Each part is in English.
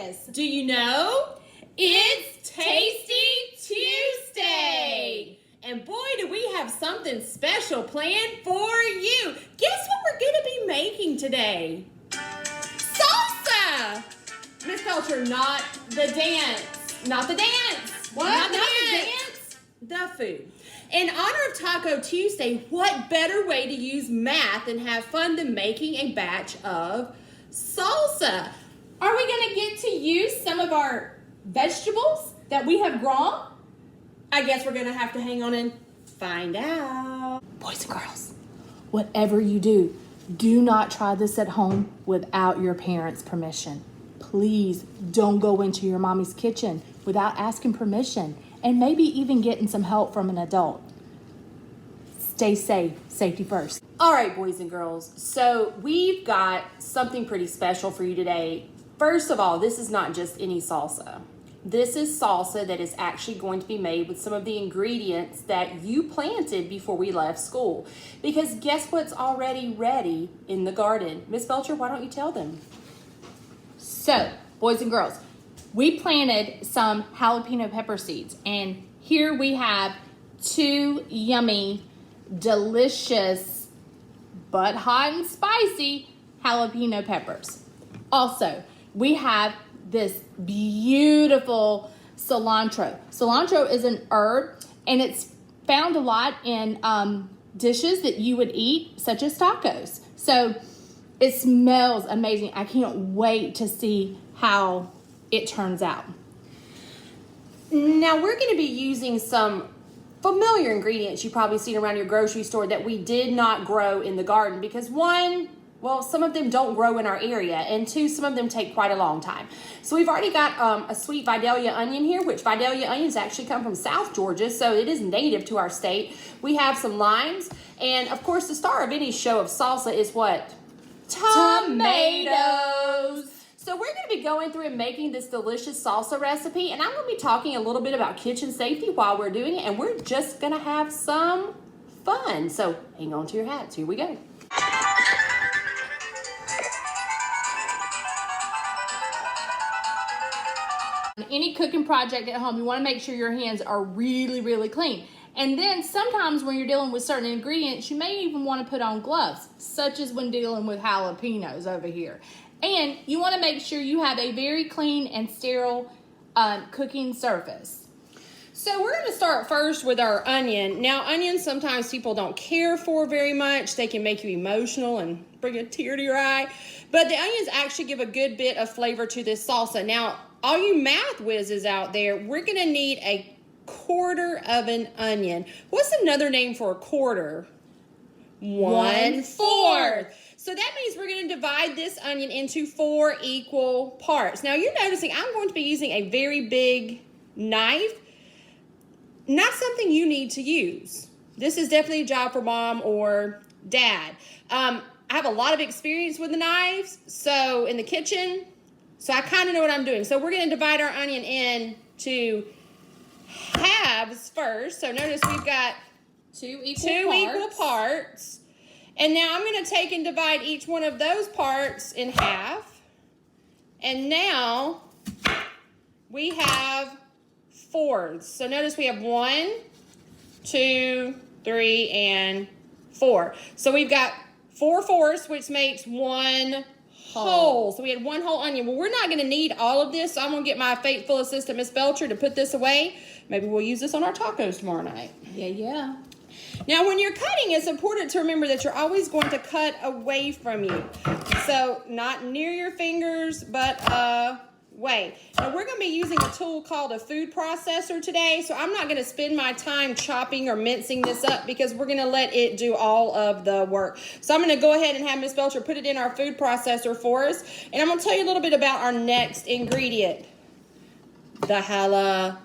is? Do you know? It's Tasty Tuesday! And boy, do we have something special planned for you. Guess what we're going to be making today? Salsa! Miss Felcher, not the dance. Not the dance. What? Not the dance. The food. In honor of Taco Tuesday, what better way to use math and have fun than making a batch of salsa? Are we going to get to use some of our vegetables that we have grown? I guess we're going to have to hang on and find out. Boys and girls, whatever you do, do not try this at home without your parents' permission. Please don't go into your mommy's kitchen without asking permission and maybe even getting some help from an adult. Stay safe, safety first. All right, boys and girls, so we've got something pretty special for you today. First of all, this is not just any salsa. This is salsa that is actually going to be made with some of the ingredients that you planted before we left school. Because guess what's already ready in the garden? Miss Belcher, why don't you tell them? So, boys and girls, we planted some jalapeno pepper seeds, and here we have 2 yummy, delicious, but hot and spicy jalapeno peppers. Also, we have this beautiful cilantro. Cilantro is an herb, and it's found a lot in dishes that you would eat, such as tacos. So it smells amazing. I can't wait to see how it turns out. Now we're going to be using some familiar ingredients you've probably seen around your grocery store that we did not grow in the garden because one, well, some of them don't grow in our area, and 2, some of them take quite a long time. So we've already got a sweet Vidalia onion here, which Vidalia onions actually come from South Georgia, so it is native to our state. We have some limes, and of course the star of any show of salsa is what? Tomatoes! So we're going to be going through and making this delicious salsa recipe, and I'm going to be talking a little bit about kitchen safety while we're doing it, and we're just going to have some fun. So hang on to your hats. Here we go. Any cooking project at home, you want to make sure your hands are really, really clean. And then sometimes when you're dealing with certain ingredients, you may even want to put on gloves, such as when dealing with jalapenos over here. And you want to make sure you have a very clean and sterile cooking surface. So we're going to start first with our onion. Now, onions sometimes people don't care for very much. They can make you emotional and bring a tear to your eye. But the onions actually give a good bit of flavor to this salsa. Now, all you math whizzes out there, we're going to need a 1/4 of an onion. What's another name for a quarter? 1/4. So that means we're going to divide this onion into 4 equal parts. Now you're noticing I'm going to be using a very big knife. Not something you need to use. This is definitely a job for mom or dad. I have a lot of experience with the knives, so in the kitchen, so I kind of know what I'm doing. So we're going to divide our onion into halves first. So notice we've got 2 equal parts. And now I'm going to take and divide each one of those parts in half. And now we have 4s. So notice we have 1, 2, 3, and 4. So we've got 4 fourths, which makes 1 whole. So we had 1 whole onion. Well, we're not going to need all of this, so I'm going to get my faithful assistant, Miss Belcher, to put this away. Maybe we'll use this on our tacos tomorrow night. Yeah. Now, when you're cutting, it's important to remember that you're always going to cut away from you. So, not near your fingers, but away. Now, we're going to be using a tool called a food processor today, so I'm not going to spend my time chopping or mincing this up because we're going to let it do all of the work. So, I'm going to go ahead and have Miss Belcher put it in our food processor for us, and I'm going to tell you a little bit about our next ingredient, the jalapeno.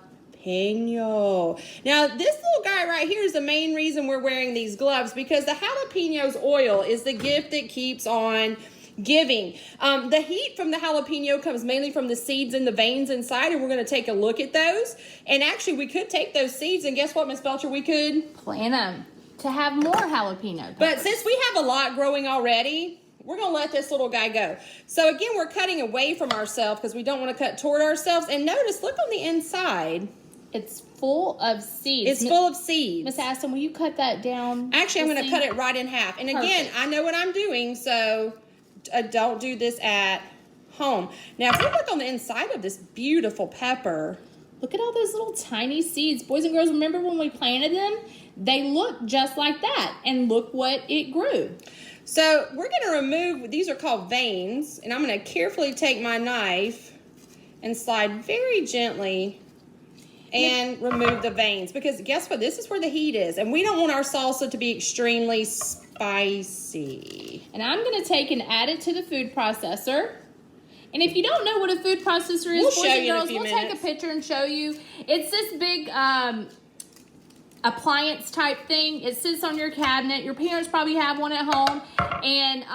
Now, this little guy right here is the main reason we're wearing these gloves because the jalapenos oil is the gift that keeps on giving. The heat from the jalapeno comes mainly from the seeds and the veins inside, and we're going to take a look at those. And actually, we could take those seeds, and guess what, Miss Belcher? We could Plant them to have more jalapeno peppers. But since we have a lot growing already, we're gonna let this little guy go. So again, we're cutting away from ourselves because we don't want to cut toward ourselves. And notice, look on the inside. It's full of seeds. It's full of seeds. Miss Aston, will you cut that down? Actually, I'm going to cut it right in half. And again, Perfect. I know what I'm doing, so don't do this at home. Now, if you look on the inside of this beautiful pepper, Look at all those little tiny seeds. Boys and girls, remember when we planted them? They looked just like that. And look what it grew. so we're going to remove, these are called veins, and I'm going to carefully take my knife and slide very gently and remove the veins, because guess what? This is where the heat is, and we don't want our salsa to be extremely spicy. And I'm going to take and add it to the food processor. And if you don't know what a food processor is, We'll boys show and you in a girls, few we'll take a minutes. picture and show you. It's this big appliance type thing. It sits on your cabinet. Your parents probably have one at home. And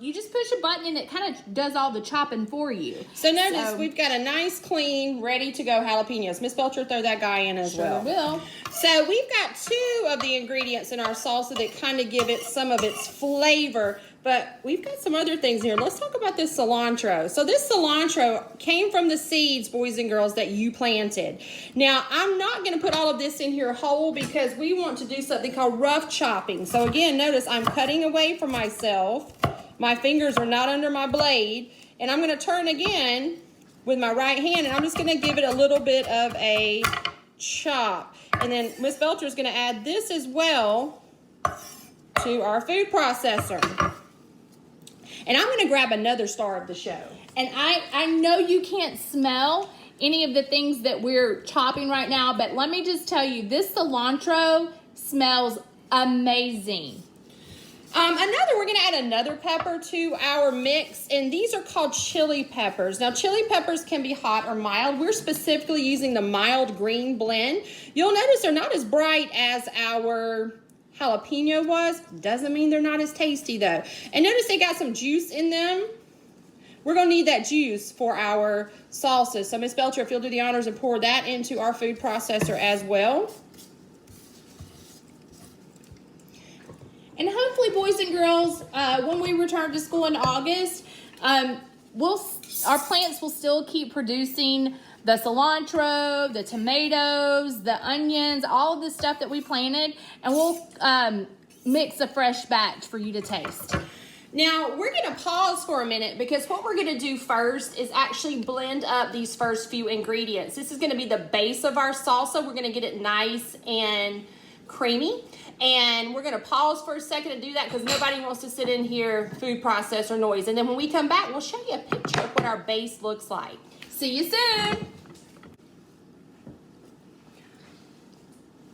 you just push a button and it kind of does all the chopping for you. So notice we've got a nice, clean, ready to go jalapenos. Miss Belcher, throw that guy in as well. Will. So we've got 2 of the ingredients in our salsa that kind of give it some of its flavor, but we've got some other things here. Let's talk about this cilantro. So this cilantro came from the seeds, boys and girls, that you planted. Now, I'm not going to put all of this in here whole because we want to do something called rough chopping. So again, notice I'm cutting away from myself. My fingers are not under my blade, and I'm going to turn again with my right hand, and I'm just going to give it a little bit of a chop. And then Miss Belcher is going to add this as well to our food processor. And I'm going to grab another star of the show. And I know you can't smell any of the things that we're chopping right now, but let me just tell you, this cilantro smells amazing. We're going to add another pepper to our mix, and these are called chili peppers. Now, chili peppers can be hot or mild. We're specifically using the mild green blend. You'll notice they're not as bright as our jalapeno was. Doesn't mean they're not as tasty, though. And notice they got some juice in them. We're going to need that juice for our salsa. So, Miss Belcher, if you'll do the honors and pour that into our food processor as well. And hopefully, boys and girls, when we return to school in August, our plants will still keep producing the cilantro, the tomatoes, the onions, all of the stuff that we planted, and we'll mix a fresh batch for you to taste. Now, we're going to pause for a minute because what we're going to do first is actually blend up these first few ingredients. This is going to be the base of our salsa. We're going to get it nice and creamy. And we're going to pause for a second to do that because nobody wants to sit in here, food processor noise. And then when we come back, we'll show you a picture of what our base looks like. See you soon.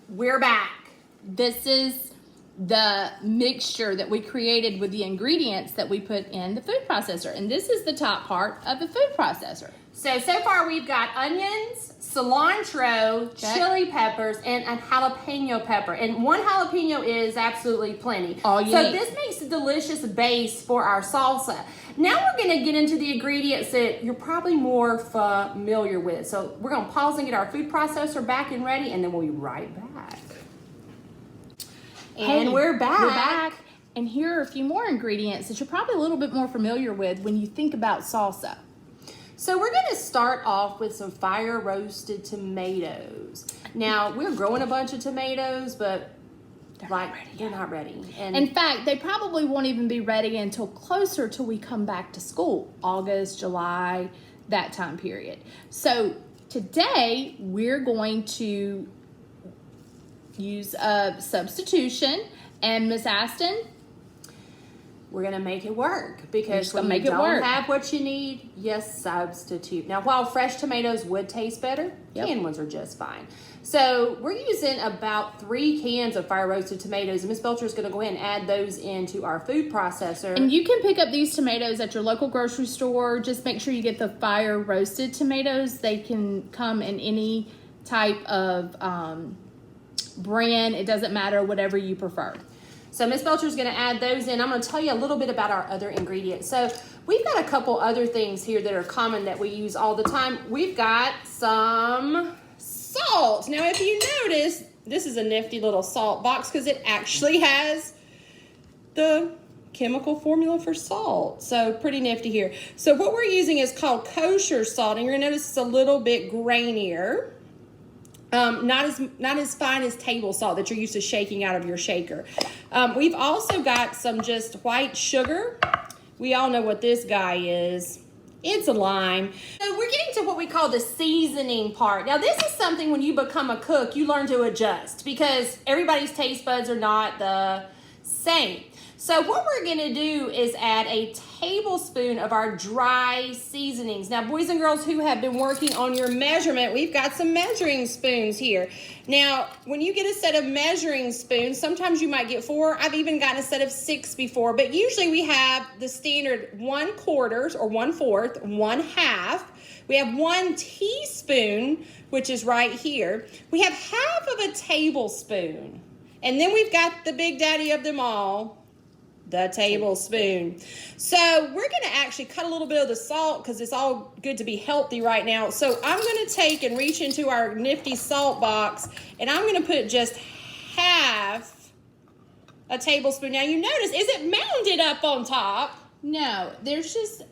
We're back. This is the mixture that we created with the ingredients that we put in the food processor. And this is the top part of the food processor. So far we've got onions, cilantro, Check. chili peppers, and a jalapeno pepper. And 1 jalapeno is absolutely plenty. All you So need. this makes a delicious base for our salsa. Now we're going to get into the ingredients that you're probably more familiar with. So we're going to pause and get our food processor back and ready, and then we'll be right back. And Hey, we're back. We're back. And here are a few more ingredients that you're probably a little bit more familiar with when you think about salsa. So we're going to start off with some fire roasted tomatoes. Now, we're growing a bunch of tomatoes, but they're not ready. And In fact, they probably won't even be ready until closer till we come back to school, August, July, that time period. So today we're going to use a substitution, and Miss Aston, we're going to make it work because just gonna when you make it don't work. have what you need, yes, substitute. Now, while fresh tomatoes would taste better, Yep. canned ones are just fine. So we're using about 3 cans of fire roasted tomatoes, and Miss Belcher is going to go ahead and add those into our food processor. and you can pick up these tomatoes at your local grocery store. Just make sure you get the fire roasted tomatoes. They can come in any type of brand. It doesn't matter, whatever you prefer. So Miss Belcher is going to add those in. I'm going to tell you a little bit about our other ingredients. So we've got a couple other things here that are common that we use all the time. We've got some salt. Now, if you notice, this is a nifty little salt box because it actually has the chemical formula for salt. So pretty nifty here. So what we're using is called kosher salt, and you're gonna notice it's a little bit grainier. Not as fine as table salt that you're used to shaking out of your shaker. We've also got some just white sugar. We all know what this guy is. It's a lime. So we're getting to what we call the seasoning part. Now this is something when you become a cook, you learn to adjust because everybody's taste buds are not the same. So what we're gonna do is add a tablespoon of our dry seasonings. Now, boys and girls who have been working on your measurement, we've got some measuring spoons here. Now, when you get a set of measuring spoons, sometimes you might get 4. I've even gotten a set of 6 before, but usually we have the standard 1/4 or 1/4, 1/2. We have 1 teaspoon, which is right here. We have half of a tablespoon. And then we've got the big daddy of them all, the tablespoon. So we're going to actually cut a little bit of the salt because it's all good to be healthy right now. So I'm going to take and reach into our nifty salt box, and I'm going to put just half a tablespoon. Now you notice, is it mounded up on top? No, there's just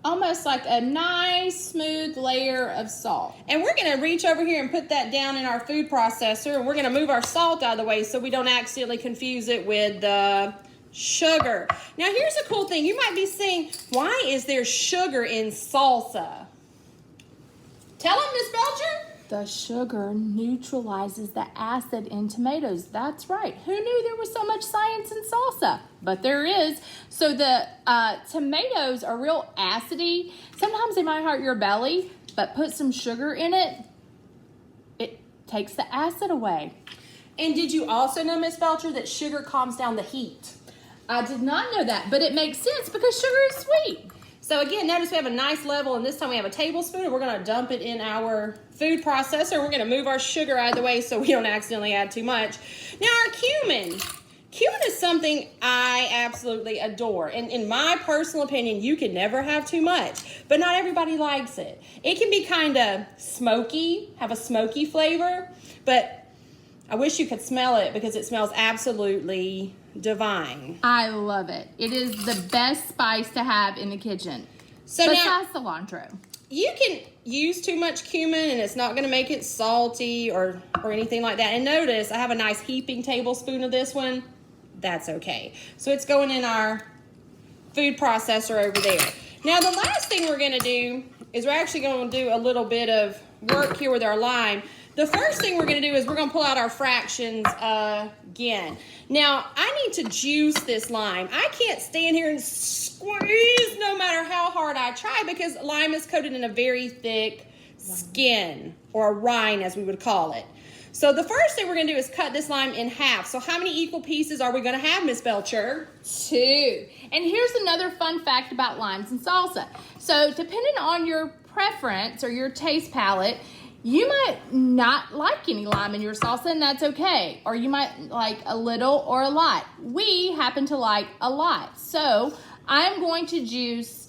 almost like a nice smooth layer of salt. And we're going to reach over here and put that down in our food processor, and we're going to move our salt out of the way so we don't accidentally confuse it with the sugar. Now here's a cool thing. You might be saying, why is there sugar in salsa? Tell them, Miss Belcher. The sugar neutralizes the acid in tomatoes. That's right. Who knew there was so much science in salsa? But there is. So the tomatoes are real acidy. Sometimes they might hurt your belly, but put some sugar in it. It takes the acid away. And did you also know, Miss Belcher, that sugar calms down the heat? I did not know that, but it makes sense because sugar is sweet. So again, notice we have a nice level, and this time we have a tablespoon, and we're going to dump it in our food processor. We're going to move our sugar out of the way so we don't accidentally add too much. Now our cumin. Cumin is something I absolutely adore. And in my personal opinion, you can never have too much, but not everybody likes it. It can be kind of smoky, have a smoky flavor, but I wish you could smell it because it smells absolutely divine. I love it. It is the best spice to have in the kitchen. So now, besides cilantro. you can use too much cumin and it's not going to make it salty or anything like that. And notice I have a nice heaping tablespoon of this one. That's okay. So it's going in our food processor over there. Now the last thing we're going to do is we're actually going to do a little bit of work here with our lime. The first thing we're going to do is we're going to pull out our fractions again. Now, I need to juice this lime. I can't stand here and squeeze no matter how hard I try because lime is coated in a very thick skin, or a rind as we would call it. So the first thing we're going to do is cut this lime in half. So how many equal pieces are we going to have, Miss Belcher? 2. And here's another fun fact about limes and salsa. So depending on your preference or your taste palette, you might not like any lime in your salsa, and that's okay. Or you might like a little or a lot. We happen to like a lot. So I'm going to juice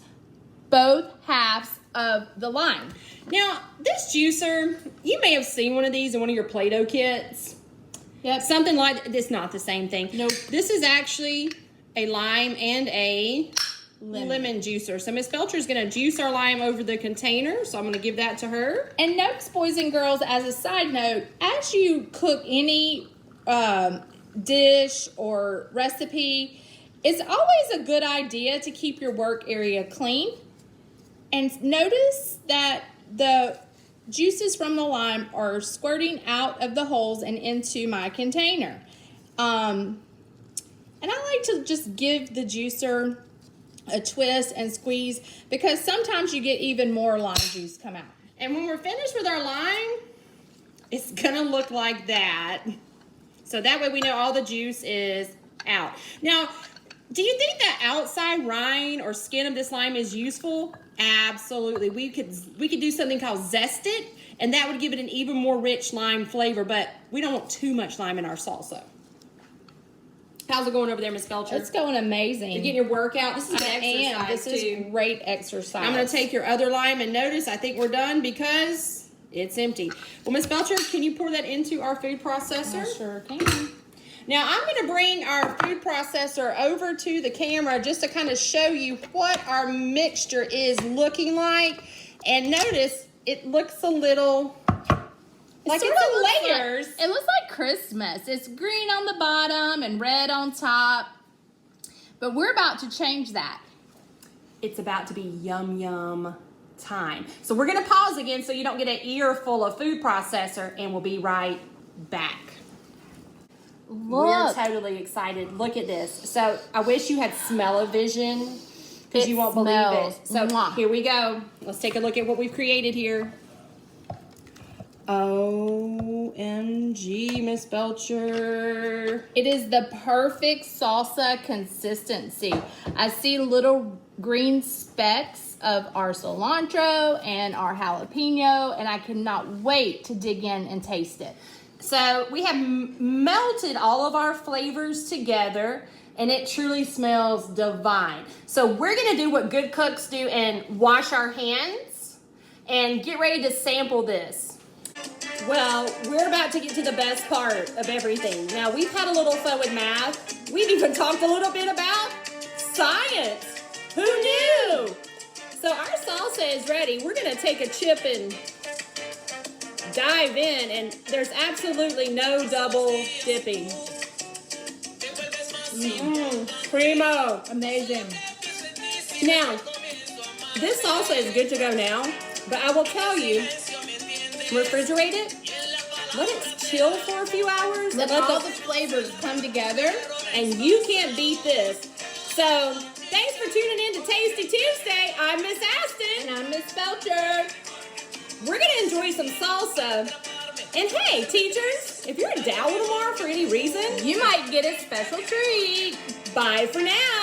both halves of the lime. Now, this juicer, you may have seen one of these in one of your Play-Doh kits. Yep. Something like this, not the same thing. Nope. This is actually a lime and a lemon juicer. So Miss Belcher is going to juice our lime over the container. So I'm going to give that to her. And notice, boys and girls, as a side note, as you cook any dish or recipe, it's always a good idea to keep your work area clean. And notice that the juices from the lime are squirting out of the holes and into my container. And I like to just give the juicer a twist and squeeze because sometimes you get even more lime juice come out. And when we're finished with our lime, it's going to look like that. So that way we know all the juice is out. Now, do you think that outside rind or skin of this lime is useful? Absolutely. We could do something called zest it, and that would give it an even more rich lime flavor, but we don't want too much lime in our salsa. How's it going over there, Miss Belcher? It's going amazing. You're getting your workout. This is an I am. exercise This too. is great exercise. I'm going to take your other lime, and notice I think we're done because it's empty. Well, Miss Belcher, can you pour that into our food processor? I sure can. Now I'm going to bring our food processor over to the camera just to kind of show you what our mixture is looking like. And notice it looks a little like Sorta it's in looks layers. it looks like Christmas. It's green on the bottom and red on top. But we're about to change that. It's about to be yum yum time. So we're going to pause again so you don't get an ear full of food processor, and we'll be right back. We're Look, totally excited. Look at this. So I wish you had smell-o-vision because It you won't believe smells. it. So Mwah. here we go. Let's take a look at what we've created here. OMG, Miss Belcher. it is the perfect salsa consistency. I see little green specks of our cilantro and our jalapeno, and I cannot wait to dig in and taste it. So we have melted all of our flavors together, and it truly smells divine. So we're gonna do what good cooks do and wash our hands and get ready to sample this. Well, we're about to get to the best part of everything. Now, we've had a little fun with math. We've even talked a little bit about science. Who knew? So our salsa is ready. We're gonna take a chip and dive in, and there's absolutely no double dipping. Primo. Amazing. Now, this salsa is good to go now, but I will tell you, refrigerate it, let it chill for a few hours, Let and all the flavors come together. and you can't beat this. So, thanks for tuning in to Tasty Tuesday. I'm Miss Aston. And I'm Miss Belcher. We're gonna enjoy some salsa. And hey, teachers, if you're in Dowell tomorrow for any reason, You might get a special treat. bye for now.